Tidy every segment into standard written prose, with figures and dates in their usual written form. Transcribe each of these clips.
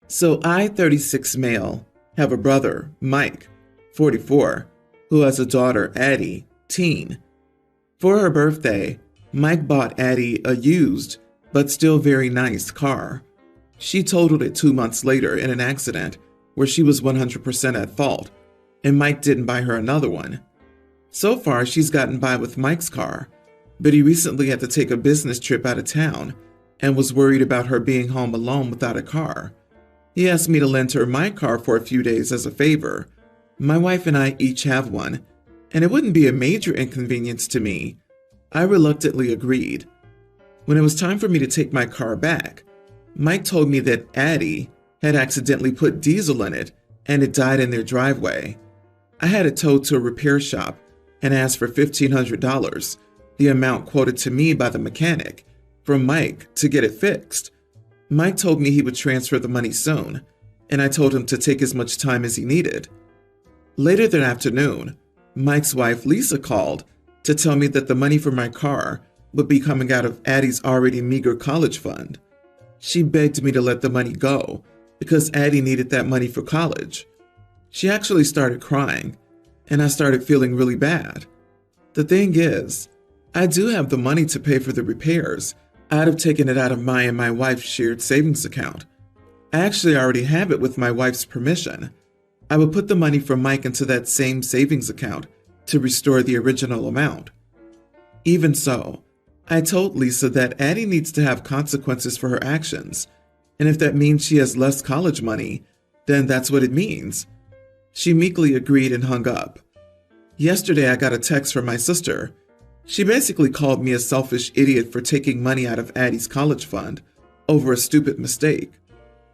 So I, 36 male, have a brother, Mike, 44, who has a daughter, Addie, teen. For her birthday, Mike bought Addie a used, but still very nice car. She totaled it 2 months later in an accident where she was 100% at fault, and Mike didn't buy her another one. So far, she's gotten by with Mike's car, but he recently had to take a business trip out of town and was worried about her being home alone without a car. He asked me to lend her my car for a few days as a favor. My wife and I each have one, and it wouldn't be a major inconvenience to me. I reluctantly agreed. When it was time for me to take my car back, Mike told me that Addie had accidentally put diesel in it and it died in their driveway. I had it towed to a repair shop and asked for $1,500, the amount quoted to me by the mechanic, from Mike to get it fixed. Mike told me he would transfer the money soon, and I told him to take as much time as he needed. Later that afternoon, Mike's wife Lisa called to tell me that the money for my car would be coming out of Addie's already meager college fund. She begged me to let the money go because Addie needed that money for college. She actually started crying, and I started feeling really bad. The thing is, I do have the money to pay for the repairs. I'd have taken it out of my and my wife's shared savings account. I actually already have it with my wife's permission. I would put the money from Mike into that same savings account to restore the original amount. Even so, I told Lisa that Addie needs to have consequences for her actions, and if that means she has less college money, then that's what it means. She meekly agreed and hung up. Yesterday I got a text from my sister. She basically called me a selfish idiot for taking money out of Addie's college fund over a stupid mistake.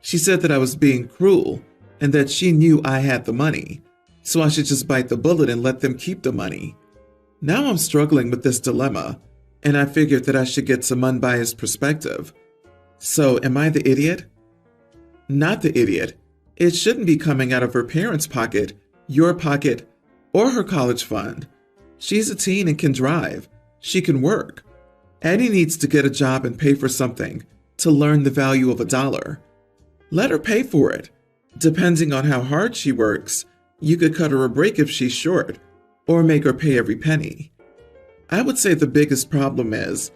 She said that I was being cruel and that she knew I had the money, so I should just bite the bullet and let them keep the money. Now I'm struggling with this dilemma, and I figured that I should get some unbiased perspective. So am I the idiot? Not the idiot. It shouldn't be coming out of her parents' pocket, your pocket, or her college fund. She's a teen and can drive. She can work. Addie needs to get a job and pay for something to learn the value of a dollar. Let her pay for it. Depending on how hard she works, you could cut her a break if she's short, or make her pay every penny. I would say the biggest problem is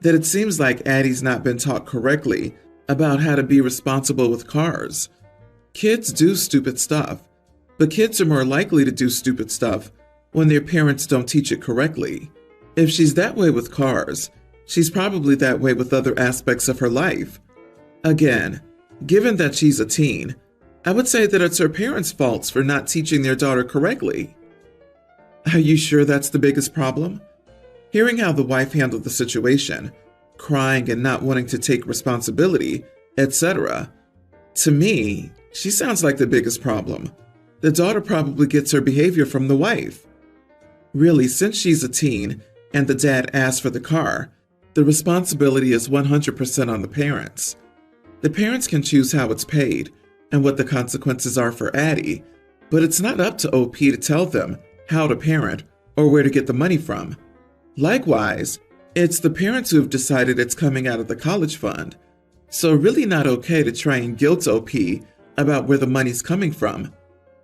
that it seems like Addie's not been taught correctly about how to be responsible with cars. Kids do stupid stuff, but kids are more likely to do stupid stuff when their parents don't teach it correctly. If she's that way with cars, she's probably that way with other aspects of her life. Again, given that she's a teen, I would say that it's her parents' faults for not teaching their daughter correctly. Are you sure that's the biggest problem? Hearing how the wife handled the situation, crying and not wanting to take responsibility, etc., to me, she sounds like the biggest problem. The daughter probably gets her behavior from the wife. Really, since she's a teen and the dad asked for the car, the responsibility is 100% on the parents. The parents can choose how it's paid and what the consequences are for Addie, but it's not up to OP to tell them how to parent or where to get the money from. Likewise, it's the parents who have decided it's coming out of the college fund, so really not okay to try and guilt OP about where the money's coming from.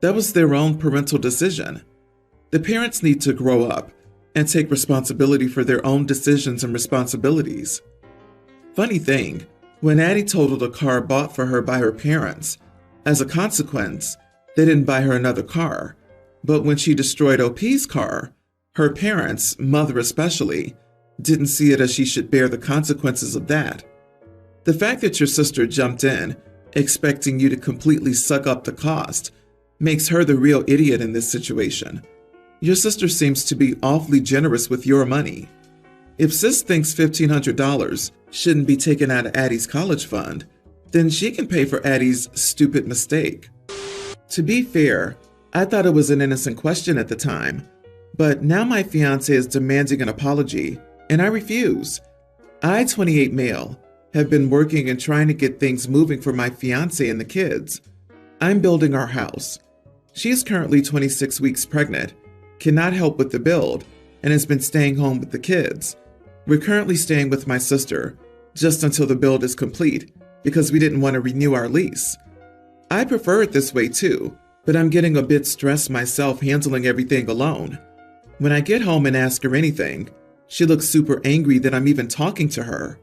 That was their own parental decision. The parents need to grow up and take responsibility for their own decisions and responsibilities. Funny thing, when Addie totaled a car bought for her by her parents, as a consequence, they didn't buy her another car. But when she destroyed OP's car, her parents, mother especially, didn't see it as she should bear the consequences of that. The fact that your sister jumped in, expecting you to completely suck up the cost, makes her the real idiot in this situation. Your sister seems to be awfully generous with your money. If sis thinks $1,500 shouldn't be taken out of Addie's college fund, then she can pay for Addie's stupid mistake. To be fair, I thought it was an innocent question at the time, but now my fiance is demanding an apology, and I refuse. I, 28 male, have been working and trying to get things moving for my fiance and the kids. I'm building our house. She is currently 26 weeks pregnant, cannot help with the build, and has been staying home with the kids. We're currently staying with my sister, just until the build is complete, because we didn't want to renew our lease. I prefer it this way too, but I'm getting a bit stressed myself handling everything alone. When I get home and ask her anything, she looks super angry that I'm even talking to her.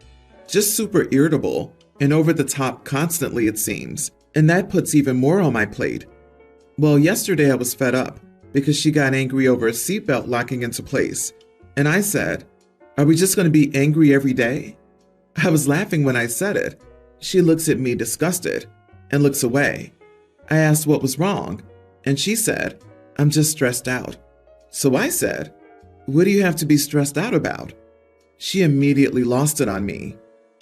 Just super irritable and over the top constantly, it seems, and that puts even more on my plate. Well, yesterday I was fed up because she got angry over a seatbelt locking into place, and I said, "Are we just going to be angry every day?" I was laughing when I said it. She looks at me disgusted and looks away. I asked what was wrong, and she said, "I'm just stressed out." So I said, "What do you have to be stressed out about?" She immediately lost it on me.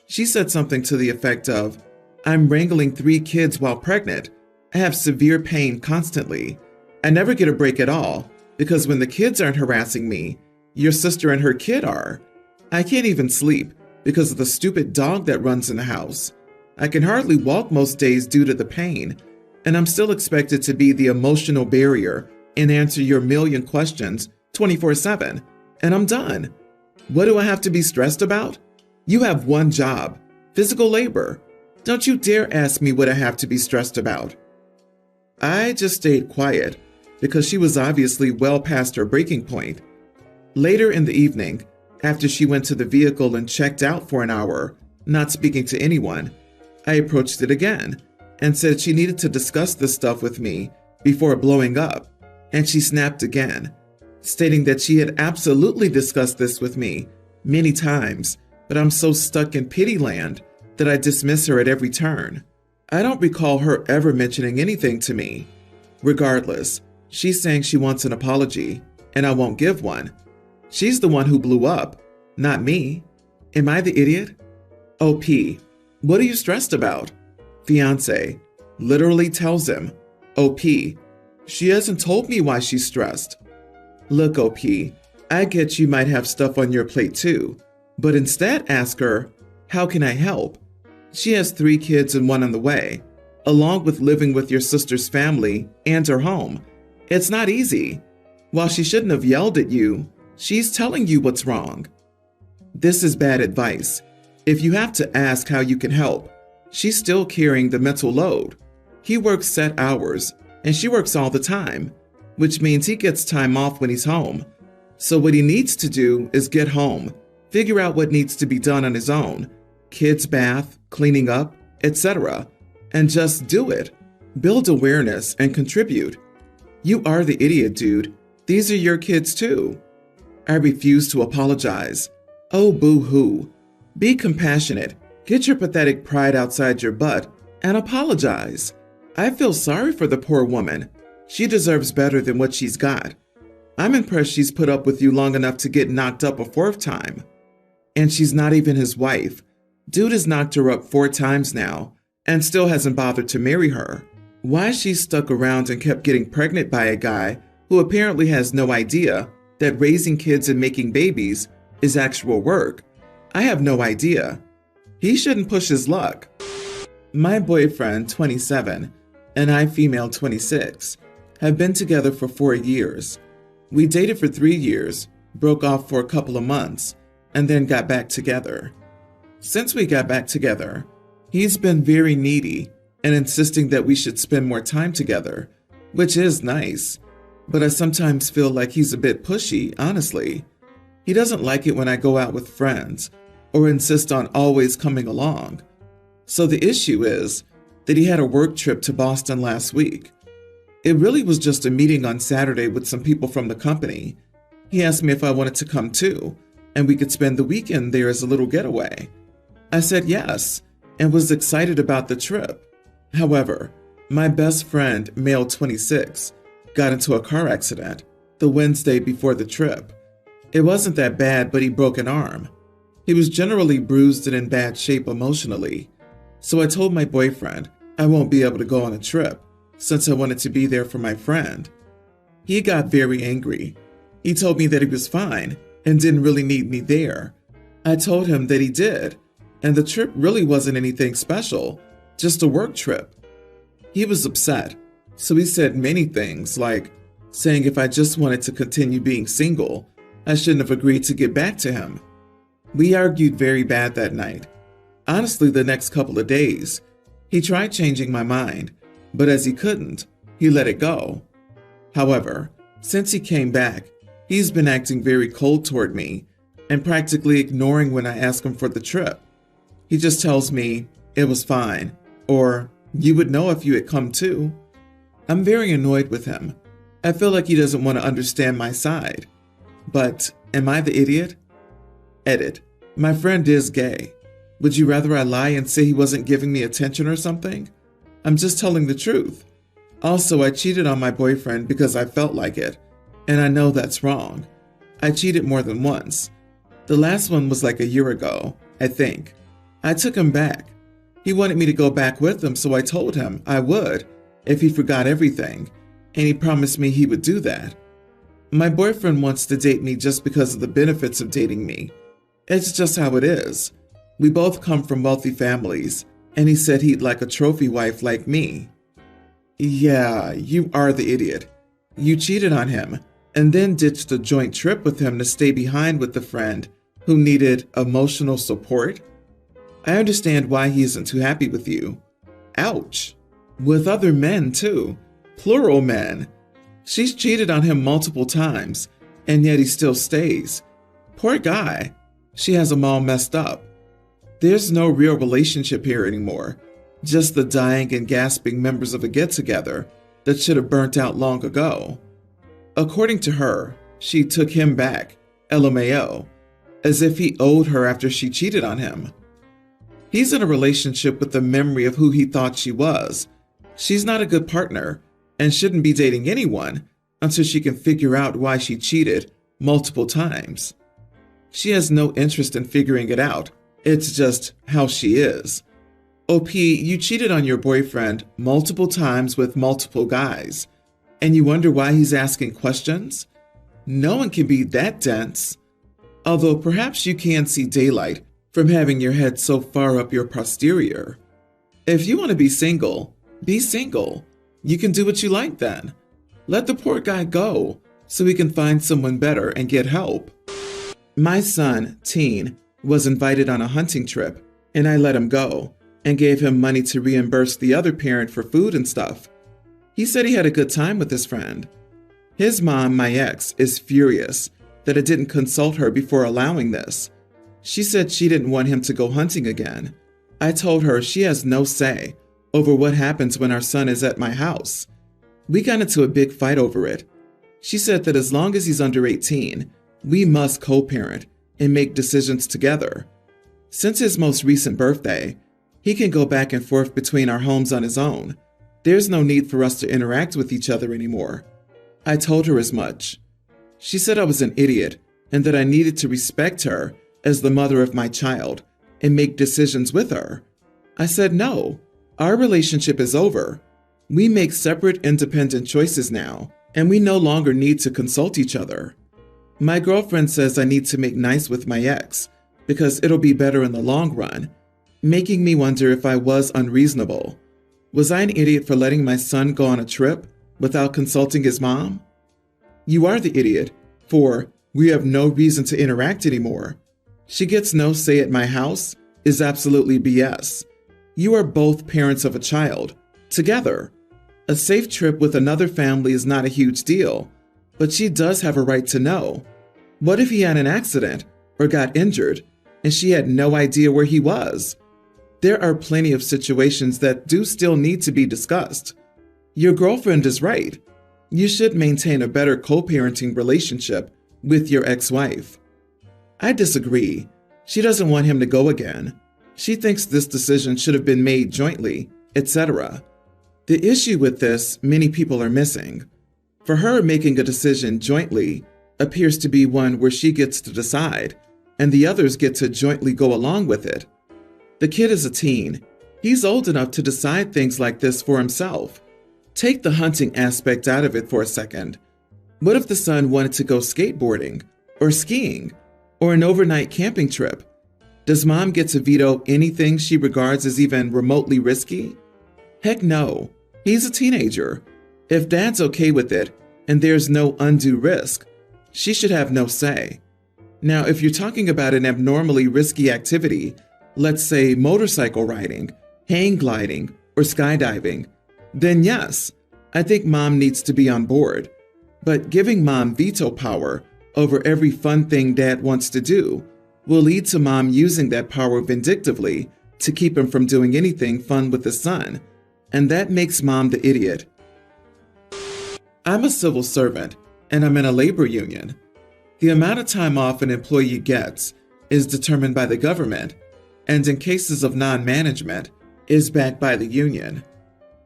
She said something to the effect of, "I'm wrangling 3 kids while pregnant. I have severe pain constantly. I never get a break at all because when the kids aren't harassing me, your sister and her kid are. I can't even sleep because of the stupid dog that runs in the house. I can hardly walk most days due to the pain, and I'm still expected to be the emotional barrier and answer your million questions 24/7, and I'm done. What do I have to be stressed about? You have one job, physical labor. Don't you dare ask me what I have to be stressed about." I just stayed quiet because she was obviously well past her breaking point. Later in the evening, after she went to the vehicle and checked out for an hour, not speaking to anyone, I approached it again and said she needed to discuss this stuff with me before blowing up, and she snapped again, stating that she had absolutely discussed this with me many times, but I'm so stuck in pity land that I dismiss her at every turn. I don't recall her ever mentioning anything to me. Regardless, she's saying she wants an apology, and I won't give one. She's the one who blew up, not me. Am I the idiot? OP, what are you stressed about? Fiance literally tells him, OP, she hasn't told me why she's stressed. Look, OP, I get you might have stuff on your plate too, but instead ask her, how can I help? She has 3 kids and 1 on the way, along with living with your sister's family and her home. It's not easy. While she shouldn't have yelled at you, she's telling you what's wrong. This is bad advice. If you have to ask how you can help, she's still carrying the mental load. He works set hours, and she works all the time, which means he gets time off when he's home. So what he needs to do is get home, figure out what needs to be done on his own, kids' bath, cleaning up, etc., and just do it. Build awareness and contribute. You are the idiot, dude. These are your kids too. I refuse to apologize. Oh, boo-hoo. Be compassionate. Get your pathetic pride outside your butt and apologize. I feel sorry for the poor woman. She deserves better than what she's got. I'm impressed she's put up with you long enough to get knocked up a 4th time. And she's not even his wife. Dude has knocked her up 4 times now and still hasn't bothered to marry her. Why she's stuck around and kept getting pregnant by a guy who apparently has no idea that raising kids and making babies is actual work, I have no idea. He shouldn't push his luck. My boyfriend, 27, and I, female, 26, have been together for 4 years. We dated for 3 years, broke off for a couple of months, and then got back together. Since we got back together, he's been very needy and insisting that we should spend more time together, which is nice, but I sometimes feel like he's a bit pushy, honestly. He doesn't like it when I go out with friends or insist on always coming along. So the issue is that he had a work trip to Boston last week. It really was just a meeting on Saturday with some people from the company. He asked me if I wanted to come too, and we could spend the weekend there as a little getaway. I said yes, and was excited about the trip. However, my best friend, male 26, got into a car accident the Wednesday before the trip. It wasn't that bad, but he broke an arm. He was generally bruised and in bad shape emotionally. So I told my boyfriend I won't be able to go on a trip since I wanted to be there for my friend. He got very angry. He told me that he was fine and didn't really need me there. I told him that he did, and the trip really wasn't anything special, just a work trip. He was upset, so he said many things, like saying if I just wanted to continue being single, I shouldn't have agreed to get back to him. We argued very bad that night. Honestly, the next couple of days, he tried changing my mind, but as he couldn't, he let it go. However, since he came back, he's been acting very cold toward me and practically ignoring when I ask him for the trip. He just tells me, "It was fine," or "You would know if you had come too." I'm very annoyed with him. I feel like he doesn't want to understand my side. But am I the idiot? Edit. My friend is gay. Would you rather I lie and say he wasn't giving me attention or something? I'm just telling the truth. Also, I cheated on my boyfriend because I felt like it, and I know that's wrong. I cheated more than once. The last one was like a year ago, I think. I took him back. He wanted me to go back with him, so I told him I would if he forgot everything, and he promised me he would do that. My boyfriend wants to date me just because of the benefits of dating me. It's just how it is. We both come from wealthy families, and he said he'd like a trophy wife like me. Yeah, you are the idiot. You cheated on him, and then ditched a joint trip with him to stay behind with the friend who needed emotional support? I understand why he isn't too happy with you. Ouch. With other men, too. Plural men. She's cheated on him multiple times, and yet he still stays. Poor guy. She has him all messed up. There's no real relationship here anymore. Just the dying and gasping members of a get-together that should have burnt out long ago. According to her, she took him back, LMAO, as if he owed her after she cheated on him. He's in a relationship with the memory of who he thought she was. She's not a good partner and shouldn't be dating anyone until she can figure out why she cheated multiple times. She has no interest in figuring it out. It's just how she is. OP, you cheated on your boyfriend multiple times with multiple guys, and you wonder why he's asking questions? No one can be that dense. Although perhaps you can see daylight from having your head so far up your posterior. If you want to be single, be single. You can do what you like then. Let the poor guy go so he can find someone better and get help. My son, Teen, was invited on a hunting trip, and I let him go and gave him money to reimburse the other parent for food and stuff. He said he had a good time with his friend. His mom, my ex, is furious that I didn't consult her before allowing this. She said she didn't want him to go hunting again. I told her she has no say over what happens when our son is at my house. We got into a big fight over it. She said that as long as he's under 18, we must co-parent and make decisions together. Since his most recent birthday, he can go back and forth between our homes on his own. There's no need for us to interact with each other anymore. I told her as much. She said I was an idiot and that I needed to respect her as the mother of my child and make decisions with her. I said no, our relationship is over. We make separate independent choices now, and we no longer need to consult each other. My girlfriend says I need to make nice with my ex because it'll be better in the long run, making me wonder if I was unreasonable. Was I an idiot for letting my son go on a trip without consulting his mom? You are the idiot, for we have no reason to interact anymore. She gets no say at my house is absolutely BS. You are both parents of a child, together. A safe trip with another family is not a huge deal, but she does have a right to know. What if he had an accident or got injured and she had no idea where he was? There are plenty of situations that do still need to be discussed. Your girlfriend is right. You should maintain a better co-parenting relationship with your ex-wife. I disagree. She doesn't want him to go again. She thinks this decision should have been made jointly, etc. The issue with this, many people are missing. For her, making a decision jointly appears to be one where she gets to decide, and the others get to jointly go along with it. The kid is a teen. He's old enough to decide things like this for himself. Take the hunting aspect out of it for a second. What if the son wanted to go skateboarding, or skiing, or an overnight camping trip? Does mom get to veto anything she regards as even remotely risky? Heck no. He's a teenager. If dad's okay with it, and there's no undue risk, she should have no say. Now, if you're talking about an abnormally risky activity, let's say motorcycle riding, hang gliding, or skydiving, then yes, I think Mom needs to be on board. But giving Mom veto power over every fun thing Dad wants to do will lead to Mom using that power vindictively to keep him from doing anything fun with his son. And that makes Mom the idiot. I'm a civil servant, and I'm in a labor union. The amount of time off an employee gets is determined by the government, and in cases of non-management, is backed by the union.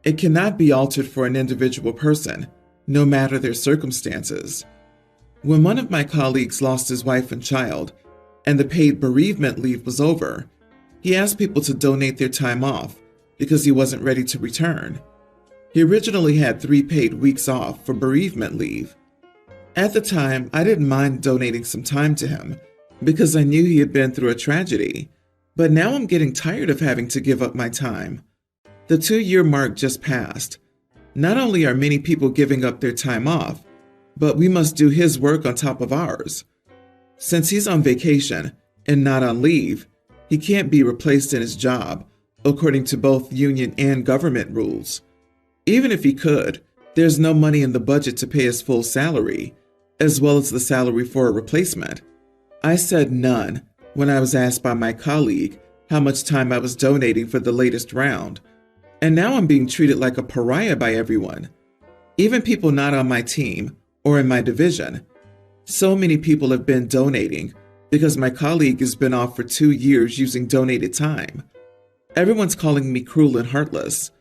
It cannot be altered for an individual person, no matter their circumstances. When one of my colleagues lost his wife and child, and the paid bereavement leave was over, he asked people to donate their time off because he wasn't ready to return. He originally had 3 paid weeks off for bereavement leave. At the time, I didn't mind donating some time to him because I knew he had been through a tragedy, but now I'm getting tired of having to give up my time. The 2-year mark just passed. Not only are many people giving up their time off, but we must do his work on top of ours. Since he's on vacation and not on leave, he can't be replaced in his job, according to both union and government rules. Even if he could, there's no money in the budget to pay his full salary, as well as the salary for a replacement. I said none when I was asked by my colleague how much time I was donating for the latest round, and now I'm being treated like a pariah by everyone, even people not on my team or in my division. So many people have been donating because my colleague has been off for 2 years using donated time. Everyone's calling me cruel and heartless.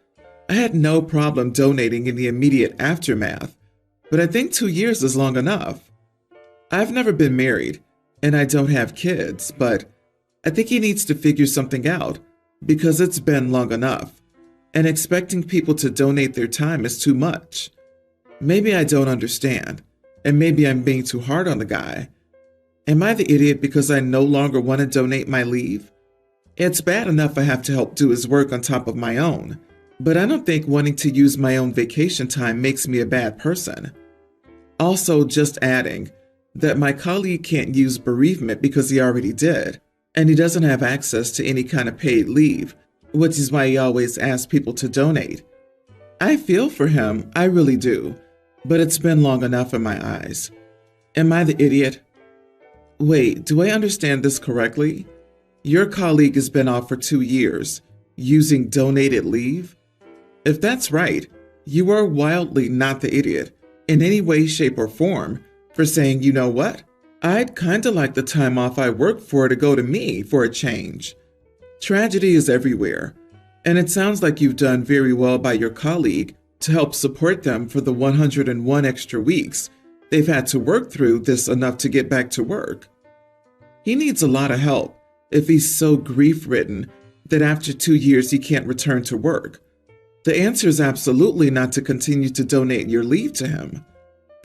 I had no problem donating in the immediate aftermath, but I think 2 years is long enough. I've never been married, and I don't have kids, but I think he needs to figure something out because it's been long enough, and expecting people to donate their time is too much. Maybe I don't understand, and maybe I'm being too hard on the guy. Am I the idiot because I no longer want to donate my leave? It's bad enough I have to help do his work on top of my own, but I don't think wanting to use my own vacation time makes me a bad person. Also, just adding that my colleague can't use bereavement because he already did, and he doesn't have access to any kind of paid leave, which is why he always asks people to donate. I feel for him, I really do, but it's been long enough in my eyes. Am I the idiot? Wait, do I understand this correctly? Your colleague has been off for 2 years, using donated leave? If that's right, you are wildly not the idiot, in any way, shape, or form, for saying, you know what? I'd kinda like the time off I worked for to go to me for a change. Tragedy is everywhere, and it sounds like you've done very well by your colleague to help support them for the 101 extra weeks they've had to work through this enough to get back to work. He needs a lot of help if he's so grief-ridden that after 2 years he can't return to work. The answer is absolutely not to continue to donate your leave to him.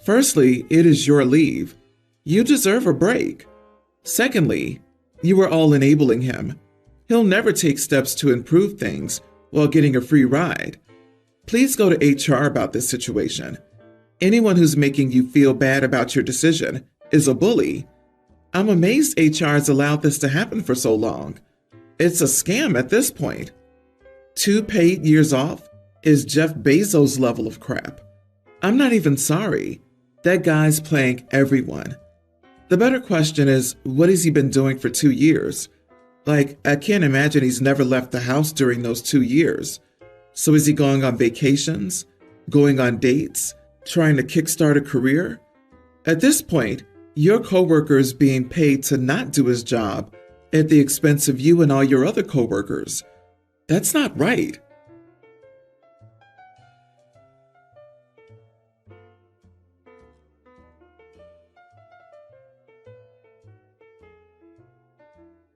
Firstly, it is your leave. You deserve a break. Secondly, you are all enabling him. He'll never take steps to improve things while getting a free ride. Please go to HR about this situation. Anyone who's making you feel bad about your decision is a bully. I'm amazed HR has allowed this to happen for so long. It's a scam at this point. 2 paid years off is Jeff Bezos' level of crap. I'm not even sorry. That guy's playing everyone. The better question is, what has he been doing for 2 years? Like, I can't imagine he's never left the house during those 2 years. So is he going on vacations? Going on dates? Trying to kickstart a career? At this point, your coworker is being paid to not do his job at the expense of you and all your other coworkers. That's not right.